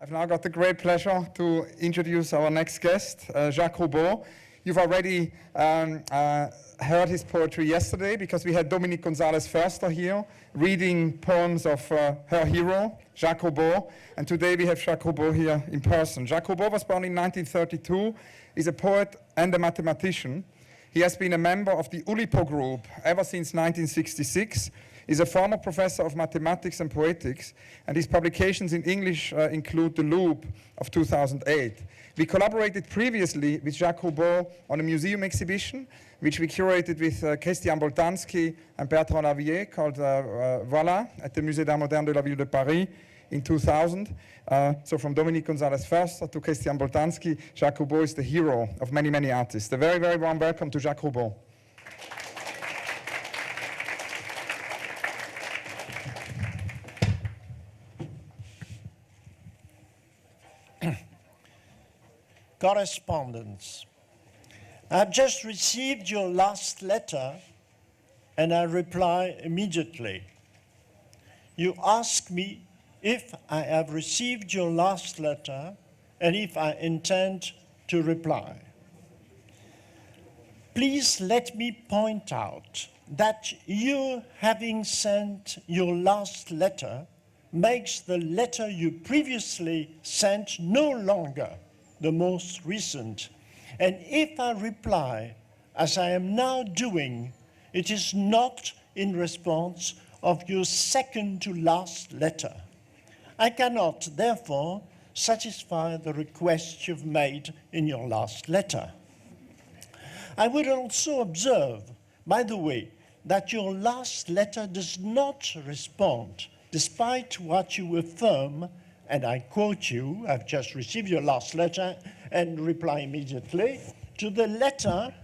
I've now got the great pleasure to introduce our next guest, Jacques Roubaud. You've already heard his poetry yesterday because we had Dominique Gonzalez-Förster here reading poems of her hero, Jacques Roubaud. And today we have Jacques Roubaud here in person. Jacques Roubaud was born in 1932, is a poet and a mathematician. He has been a member of the Oulipo group ever since 1966. He's a former professor of mathematics and poetics, and his publications in English include The Loop of 2008. We collaborated previously with Jacques Roubaud on a museum exhibition, which we curated with Christian Boltanski and Bertrand Lavier, called Voilà, at the Musée d'Art Moderne de la Ville de Paris in 2000. So from Dominique Gonzalez-Förster to Christian Boltanski, Jacques Roubaud is the hero of many, many artists. A very, very warm welcome to Jacques Roubaud. Correspondence. I've just received your last letter and I reply immediately. You ask me if I have received your last letter and if I intend to reply. Please let me point out that you having sent your last letter makes the letter you previously sent no longer the most recent. And if I reply, as I am now doing, it is not in response of your second to last letter. I cannot, therefore, satisfy the request you've made in your last letter. I would also observe, by the way, that your last letter does not respond, despite what you affirm, and I quote you, I've just received your last letter, and reply immediately, to the letter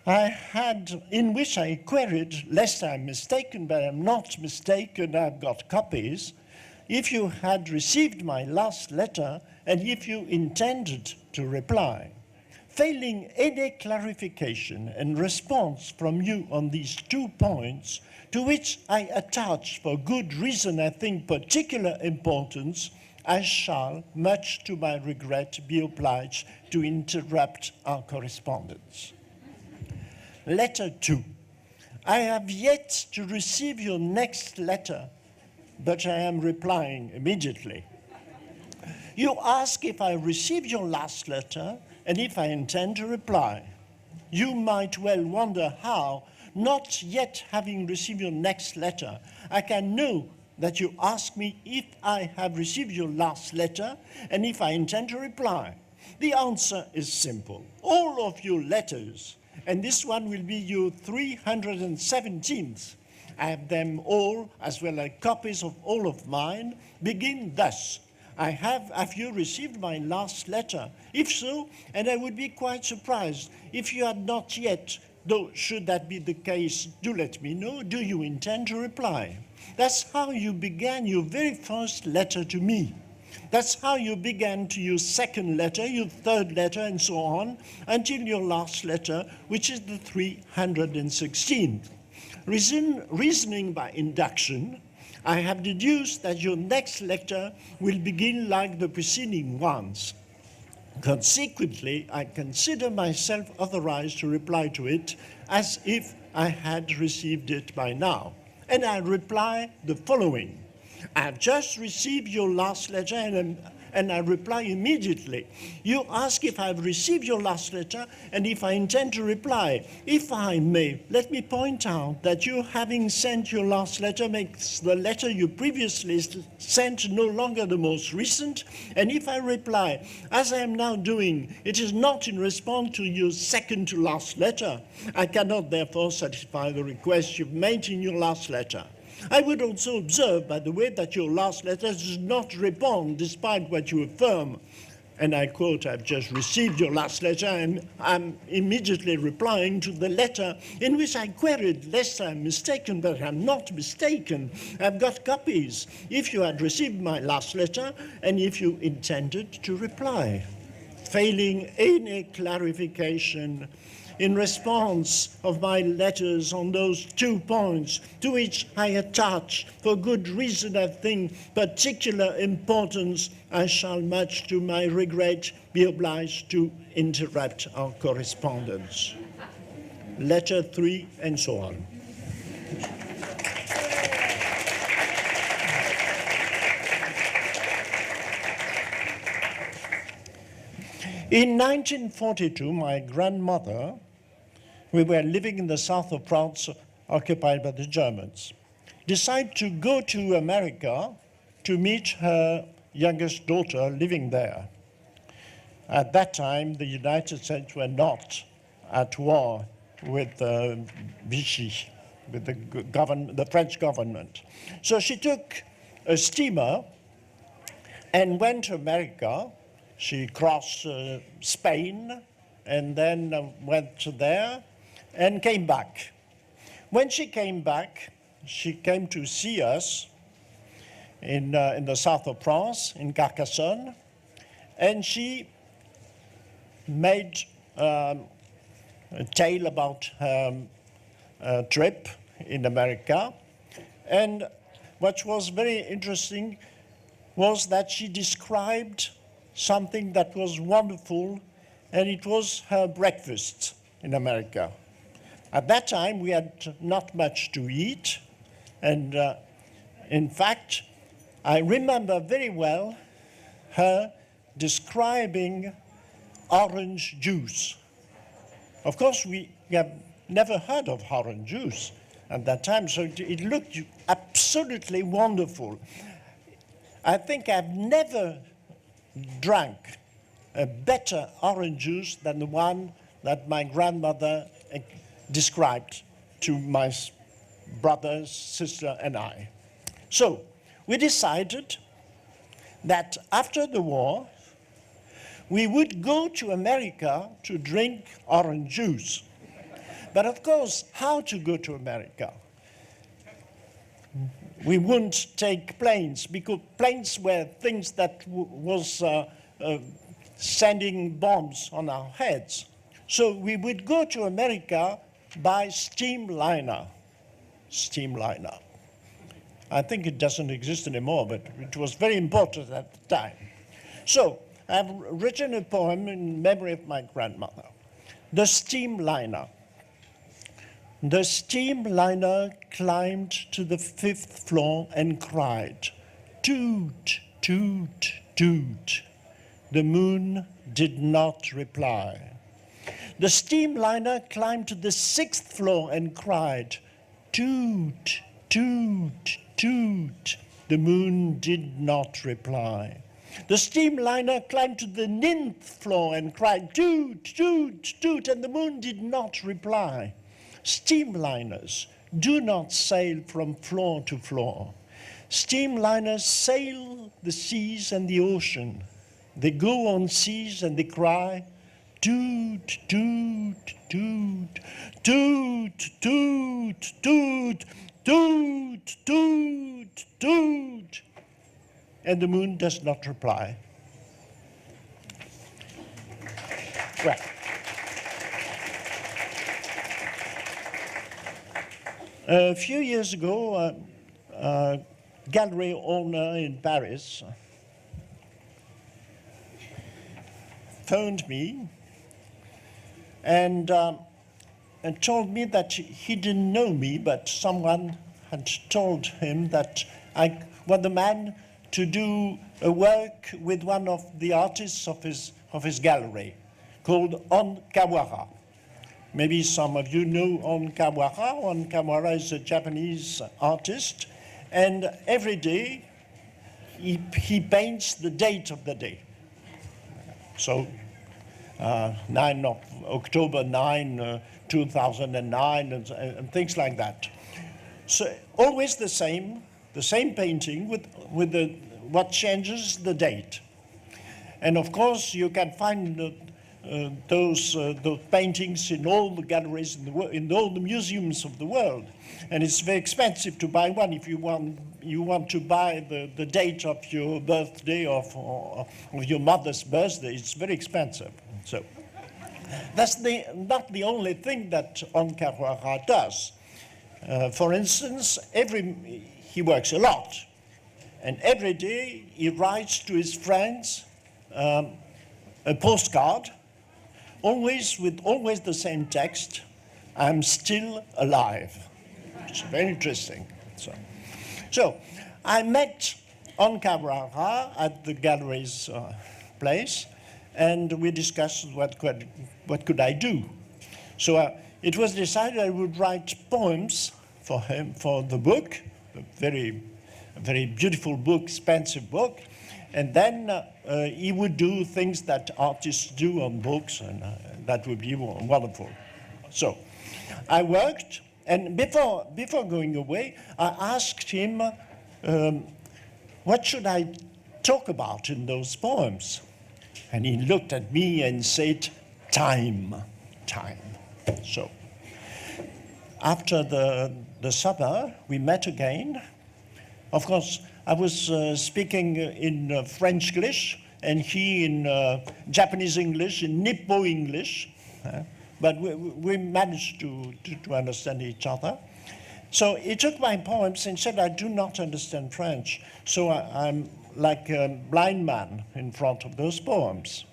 I had, in which I queried, lest I'm mistaken, but I'm not mistaken, I've got copies, if you had received my last letter, and if you intended to reply. Failing any clarification and response from you on these 2 points, to which I attach, for good reason, I think, particular importance, I shall, much to my regret, be obliged to interrupt our correspondence. Letter 2. I have yet to receive your next letter, but I am replying immediately. You ask if I received your last letter and if I intend to reply. You might well wonder how, not yet having received your next letter, I can know that you ask me if I have received your last letter and if I intend to reply. The answer is simple. All of your letters, and this one will be your 317th, I have them all, as well as copies of all of mine, begin thus. Have you received my last letter? If so, and I would be quite surprised if you had not yet, though should that be the case, do let me know, do you intend to reply? That's how you began your very first letter to me. That's how you began to your second letter, your third letter, and so on, until your last letter, which is the 316th. Reasoning by induction, I have deduced that your next letter will begin like the preceding ones. Consequently, I consider myself authorized to reply to it as if I had received it by now. And I reply the following. I have just received your last letter and I reply immediately. You ask if I've received your last letter and if I intend to reply. If I may, let me point out that you having sent your last letter makes the letter you previously sent no longer the most recent. And if I reply, as I am now doing, it is not in response to your second to last letter. I cannot therefore satisfy the request you've made in your last letter. I would also observe, by the way, that your last letter does not respond despite what you affirm. And I quote, I've just received your last letter and I'm immediately replying to the letter in which I queried, lest I'm mistaken, but I'm not mistaken. I've got copies. If you had received my last letter and if you intended to reply. Failing any clarification in response of my letters on those 2 points, to which I attach, for good reason I think, particular importance, I shall much to my regret be obliged to interrupt our correspondence. Letter 3 and so on. In 1942, my grandmother, we were living in the south of France, occupied by the Germans, decided to go to America to meet her youngest daughter living there. At that time, the United States were not at war with Vichy, with the French government. So she took a steamer and went to America. She crossed Spain and then went to there and came back. When she came back, she came to see us in the south of France, in Carcassonne, and she made a tale about her trip in America. And what was very interesting was that she described something that was wonderful, and it was her breakfast in America. At that time, we had not much to eat, and in fact, I remember very well her describing orange juice. Of course, we have never heard of orange juice at that time, so it looked absolutely wonderful. I think I've never drank a better orange juice than the one that my grandmother described to my brother, sister, and I. So we decided that after the war, we would go to America to drink orange juice. But of course, how to go to America? We wouldn't take planes, because planes were things that was sending bombs on our heads. So we would go to America by steamliner. Steamliner. I think it doesn't exist anymore, but it was very important at the time. So I've written a poem in memory of my grandmother. The Steamliner. The steamliner climbed to the 5th floor and cried, "Toot, toot, toot." The moon did not reply. The steamliner climbed to the 6th floor and cried, "Toot, toot, toot." The moon did not reply. The steamliner climbed to the 9th floor and cried, "Toot, toot, toot," and the moon did not reply. Steamliners do not sail from floor to floor. Steamliners sail the seas and the ocean. They go on seas and they cry, "Toot, toot, toot, toot, toot, toot, toot, toot, toot." And the moon does not reply. Well, a few years ago, a gallery owner in Paris phoned me and told me that he didn't know me, but someone had told him that I was the man to do a work with one of the artists of his gallery, called On Kawara. Maybe some of you know On Kawara. On Kawara is a Japanese artist, and every day he paints the date of the day. So 9 of October 9, 2009, and things like that. So always the same painting with what changes the date. And of course, you can find those paintings in all the galleries in all the museums of the world, and it's very expensive to buy one. If you want to buy the date of your birthday or of your mother's birthday, it's very expensive. So, That's not the only thing that Onkarawara does. For instance, he works a lot, and every day he writes to his friends a postcard, always with the same text, "I'm still alive." It's very interesting. So I met Onkarawara at the gallery's place, and we discussed what could I do. So it was decided I would write poems for him for the book, a very beautiful book, expensive book, and then he would do things that artists do on books, and that would be wonderful. So I worked, and before going away, I asked him, what should I talk about in those poems? And he looked at me and said, time. So after the summer, we met again. Of course, I was speaking in French English, and he in Japanese English, in Nippo English. But we managed to understand each other. So he took my poems and said, I do not understand French, so I'm like a blind man in front of those poems.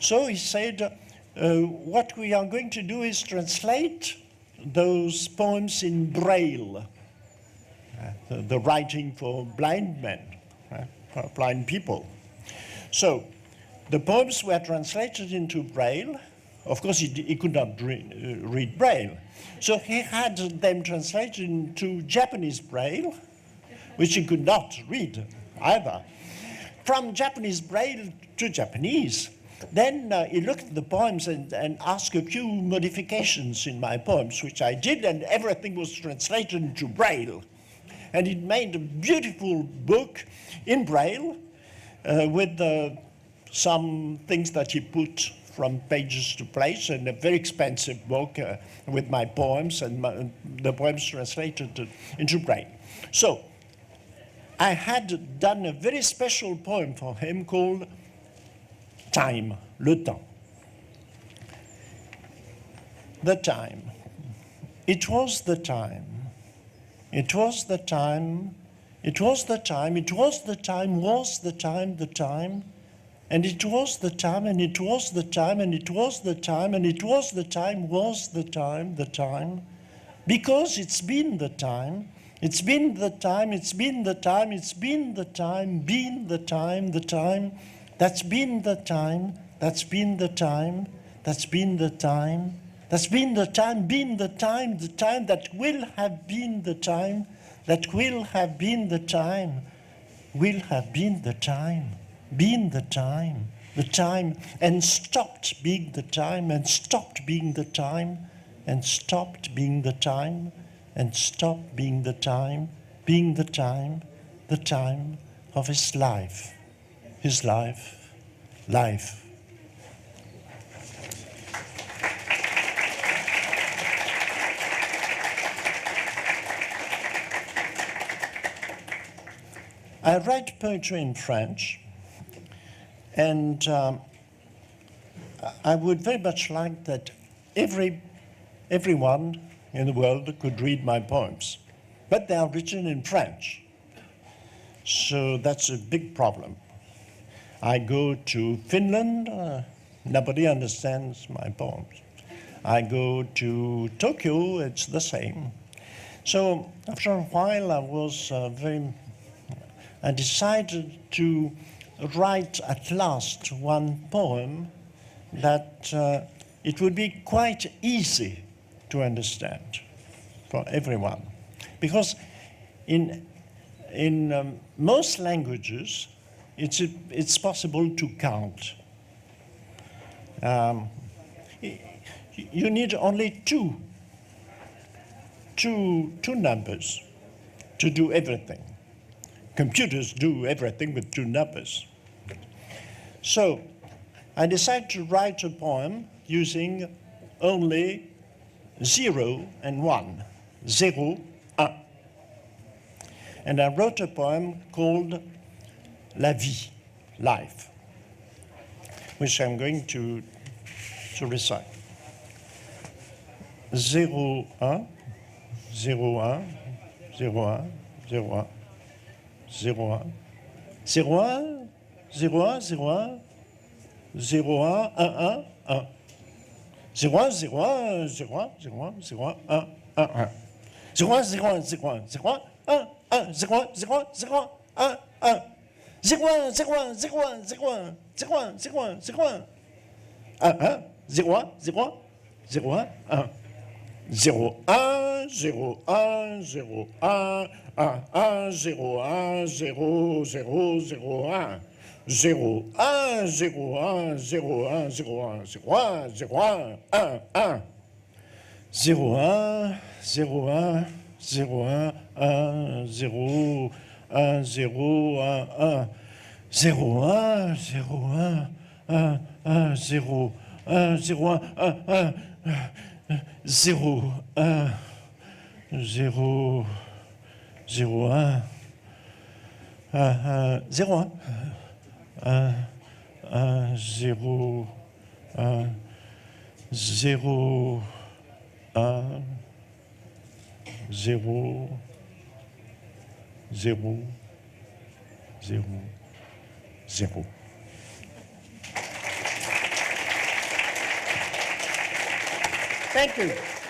So he said, what we are going to do is translate those poems in Braille, the writing for blind men, for blind people. So the poems were translated into Braille. Of course, he could not read Braille. So he had them translated into Japanese Braille, which he could not read either. From Japanese Braille to Japanese. Then he looked at the poems and asked a few modifications in my poems, which I did, and everything was translated into Braille. And it made a beautiful book in Braille with some things that he put from pages to place, and a very expensive book with my poems and the poems translated into Braille. So I had done a very special poem for him called Time, le temps. The time. It was the time. It was the time. It was the time. It was the time. Was the time. The time. And it was the time. And it was the time. And it was the time. And it was the time. Was the time. The time. Because it's been the time. It's been the time. It's been the time. It's been the time. Been the time. The time. That's been the time, that's been the time, that's been the time, that's been the time, been the time that will have been the time, that will have been the time, will have been the time, the time, and stopped being the time, and stopped being the time, and stopped being the time, and stopped being the time of his life. His life. I write poetry in French, and I would very much like that everyone in the world could read my poems, but they are written in French, so that's a big problem. I go to Finland, nobody understands my poems. I go to Tokyo, it's the same. So after a while I decided to write at last one poem that it would be quite easy to understand for everyone. Because in most languages, it's possible to count. You need only two numbers to do everything. Computers do everything with two numbers. So I decided to write a poem using only 0 and 1. 0, 1. And I wrote a poem called La vie, life, which I'm going to to recite. 0, 1, 0, 1, 0, 1, 0, 1, 0, 1, 0, 1, 0, 1, 0, 1, 0, 1, 1, 1, 1. 0, 1, 0, 1, 0, 1, 0, 1, 0, 1, 1, 1, 1. 0, 1, 0, 1, 0, 1, 0, 1, 1, 1, 0, 1, 0, 1, 0, 1, 1, 1. 0, 1, 0, 1, 0, 1, 0, 1, 0, 1, 0, 1, 0, 1. 1, 1, 0, 1, 0, 1, 0, 1, 1. 0, 1, 0, 1, 0, 1, 1, 1, 0, 1, 0, 0, 0, 1. 0, 1, 0, 1, 0, 1, 0, 1, 0, 1, 0, 1, 1, 1. 0, 1, 0, 1, 0, 1, 1, 0, 1, 0, 1, 1. 0, 1, 0, 1, 1, 1, 0, 1, 0, 1, 1, 1. 0, 1, 0, 0, 1, 0, 1, 1, 1, 0, 1, 0, 1, 0, 0, 0, 0. Thank you.